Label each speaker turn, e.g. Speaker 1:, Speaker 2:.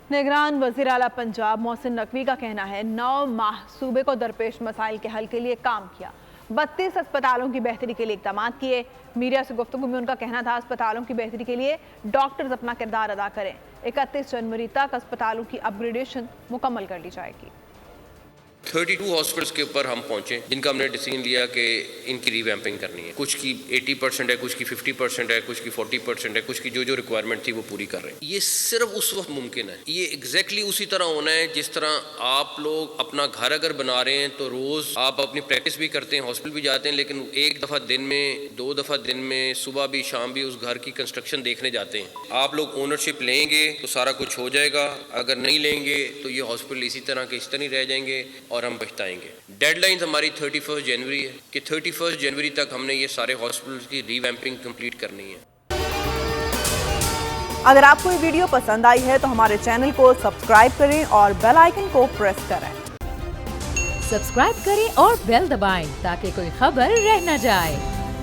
Speaker 1: निगरान वज़ीर आला पंजाब मोहसिन नकवी का कहना है 9 माह सूबे को दरपेश मसाइल के हल के लिए काम किया, 32 अस्पतालों की बेहतरी के लिए इक़दाम किए। मीडिया से गुफ्तगू में उनका कहना था अस्पतालों की बेहतरी के लिए डॉक्टर्स अपना किरदार अदा करें। 31 जनवरी तक अस्पतालों की अपग्रेडेशन मुकम्मल कर ली जाएगी।
Speaker 2: 32 हॉस्पिटल्स के ऊपर हम पहुंचे जिनका हमने डिसीजन लिया कि इनकी रीवैम्पिंग करनी है। कुछ की 80% है, कुछ की 50% है, कुछ की 40% है, कुछ की जो रिक्वायरमेंट थी वो पूरी कर रहे हैं। ये सिर्फ उस वक्त मुमकिन है, ये एग्जैक्टली उसी तरह होना है जिस तरह आप लोग अपना घर अगर बना रहे हैं तो रोज आप अपनी प्रैक्टिस भी करते हैं, हॉस्पिटल भी जाते हैं, लेकिन एक दफ़ा दिन में, 2 दफ़ा दिन में, सुबह भी शाम भी उस घर की कंस्ट्रक्शन देखने जाते हैं। आप लोग ओनरशिप लेंगे तो सारा कुछ हो जाएगा, अगर नहीं लेंगे तो ये हॉस्पिटल इसी तरह के इस तरह ही रह जाएंगे और हम पछताएंगे। डेडलाइन हमारी 31 जनवरी है कि 31 जनवरी तक हमने ये सारे हॉस्पिटल्स की रीवैम्पिंग कंप्लीट करनी है।
Speaker 1: अगर आपको ये वीडियो पसंद आई है तो हमारे चैनल को सब्सक्राइब करें और बेल आइकन को प्रेस करें।
Speaker 3: सब्सक्राइब करें और बेल दबाएं ताकि कोई खबर रह न जाए।